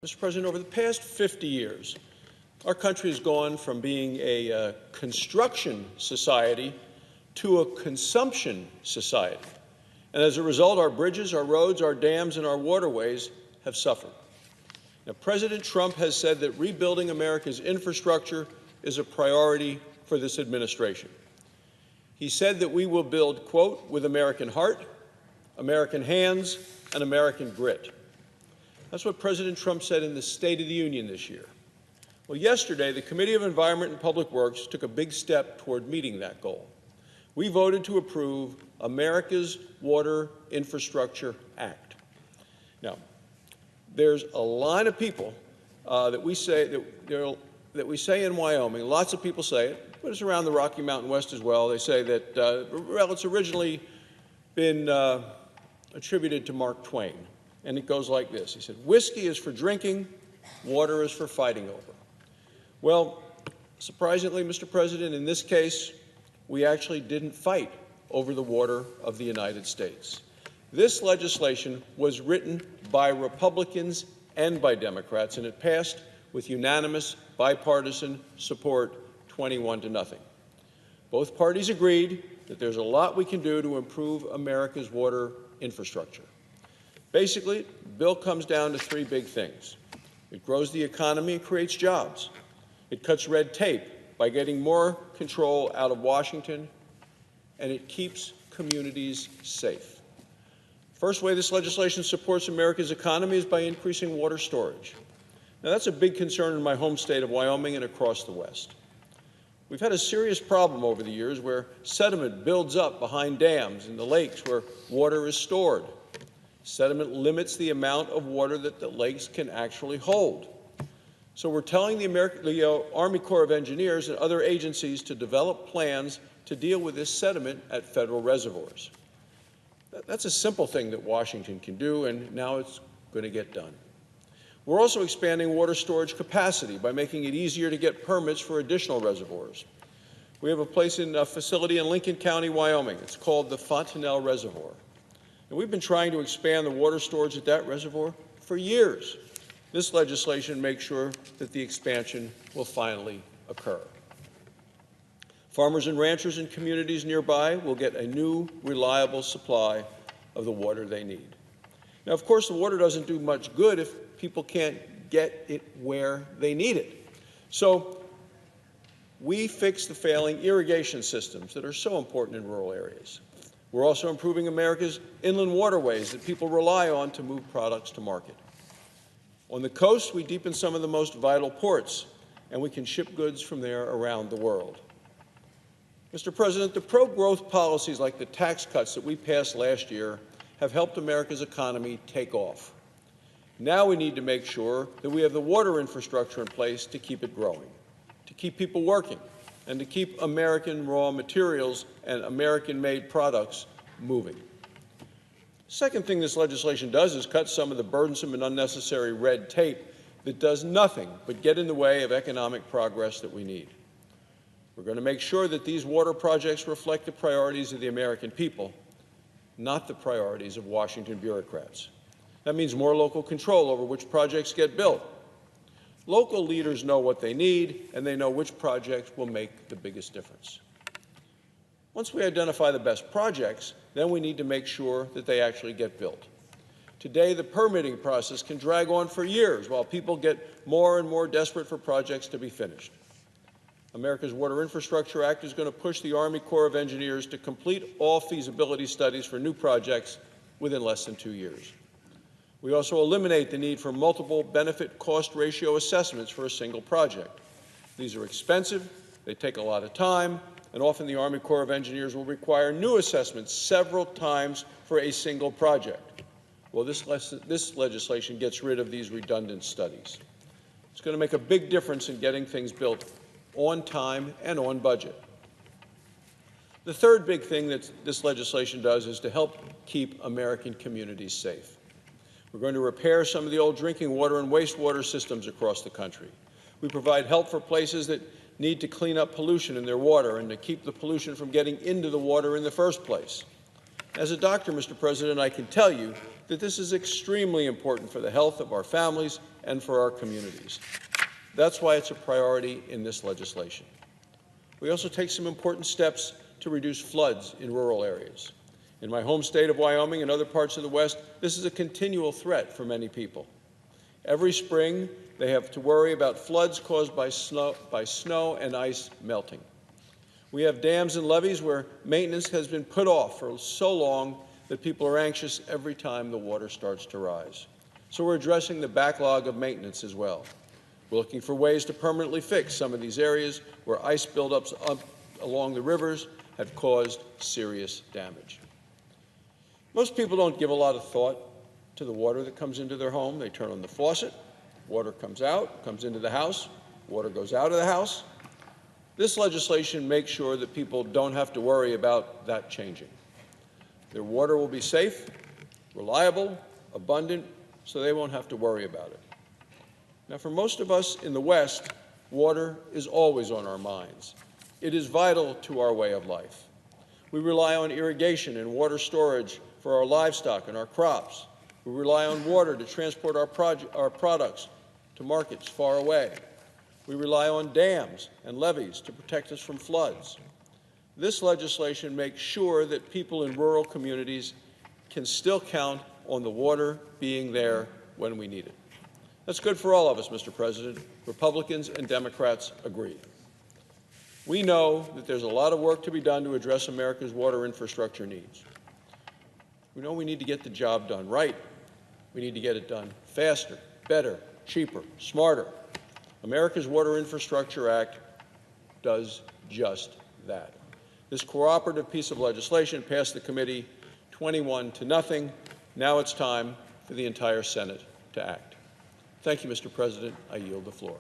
Mr. President, over the past 50 years, our country has gone from being a construction society to a consumption society. And as a result, our bridges, our roads, our dams, and our waterways have suffered. Now, President Trump has said that rebuilding America's infrastructure is a priority for this administration. He said that we will build, quote, with American heart, American hands, and American grit. That's what President Trump said in the State of the Union this year. Well, yesterday, the Committee of Environment and Public Works took a big step toward meeting that goal. We voted to approve America's Water Infrastructure Act. Now, there's a line of people that we say in Wyoming, lots of people say it, but it's around the Rocky Mountain West as well. They say that, well, it's originally been attributed to Mark Twain. And it goes like this. He said, whiskey is for drinking, water is for fighting over. Well, surprisingly, Mr. President, in this case, we actually didn't fight over the water of the United States. This legislation was written by Republicans and by Democrats, and it passed with unanimous bipartisan support, 21-0. Both parties agreed that there's a lot we can do to improve America's water infrastructure. Basically, the bill comes down to three big things. It grows the economy and creates jobs. It cuts red tape by getting more control out of Washington, and it keeps communities safe. First way this legislation supports America's economy is by increasing water storage. Now, that's a big concern in my home state of Wyoming and across the West. We've had a serious problem over the years where sediment builds up behind dams in the lakes where water is stored. Sediment limits the amount of water that the lakes can actually hold. So we're telling the Army Corps of Engineers and other agencies to develop plans to deal with this sediment at federal reservoirs. That's a simple thing that Washington can do, and now it's going to get done. We're also expanding water storage capacity by making it easier to get permits for additional reservoirs. We have a facility in Lincoln County, Wyoming. It's called the Fontenelle Reservoir. And we've been trying to expand the water storage at that reservoir for years. This legislation makes sure that the expansion will finally occur. Farmers and ranchers in communities nearby will get a new, reliable supply of the water they need. Now, of course, the water doesn't do much good if people can't get it where they need it. So we fix the failing irrigation systems that are so important in rural areas. We're also improving America's inland waterways that people rely on to move products to market. On the coast, we deepen some of the most vital ports, and we can ship goods from there around the world. Mr. President, the pro-growth policies like the tax cuts that we passed last year have helped America's economy take off. Now we need to make sure that we have the water infrastructure in place to keep it growing, to keep people working, and to keep American raw materials and American-made products moving. Second thing this legislation does is cut some of the burdensome and unnecessary red tape that does nothing but get in the way of economic progress that we need. We're going to make sure that these water projects reflect the priorities of the American people, not the priorities of Washington bureaucrats. That means more local control over which projects get built. Local leaders know what they need, and they know which projects will make the biggest difference. Once we identify the best projects, then we need to make sure that they actually get built. Today, the permitting process can drag on for years while people get more and more desperate for projects to be finished. America's Water Infrastructure Act is going to push the Army Corps of Engineers to complete all feasibility studies for new projects within less than 2 years. We also eliminate the need for multiple benefit-cost ratio assessments for a single project. These are expensive, they take a lot of time, and often the Army Corps of Engineers will require new assessments several times for a single project. Well, this legislation gets rid of these redundant studies. It's going to make a big difference in getting things built on time and on budget. The third big thing that this legislation does is to help keep American communities safe. We're going to repair some of the old drinking water and wastewater systems across the country. We provide help for places that need to clean up pollution in their water and to keep the pollution from getting into the water in the first place. As a doctor, Mr. President, I can tell you that this is extremely important for the health of our families and for our communities. That's why it's a priority in this legislation. We also take some important steps to reduce floods in rural areas. In my home state of Wyoming and other parts of the West, this is a continual threat for many people. Every spring, they have to worry about floods caused by snow and ice melting. We have dams and levees where maintenance has been put off for so long that people are anxious every time the water starts to rise. So we're addressing the backlog of maintenance as well. We're looking for ways to permanently fix some of these areas where ice buildups up along the rivers have caused serious damage. Most people don't give a lot of thought to the water that comes into their home. They turn on the faucet, water comes out, comes into the house, water goes out of the house. This legislation makes sure that people don't have to worry about that changing. Their water will be safe, reliable, abundant, so they won't have to worry about it. Now, for most of us in the West, water is always on our minds. It is vital to our way of life. We rely on irrigation and water storage for our livestock and our crops. We rely on water to transport our products to markets far away. We rely on dams and levees to protect us from floods. This legislation makes sure that people in rural communities can still count on the water being there when we need it. That's good for all of us, Mr. President. Republicans and Democrats agree. We know that there's a lot of work to be done to address America's water infrastructure needs. We know we need to get the job done right. We need to get it done faster, better, cheaper, smarter. America's Water Infrastructure Act does just that. This cooperative piece of legislation passed the committee 21-0. Now it's time for the entire Senate to act. Thank you, Mr. President. I yield the floor.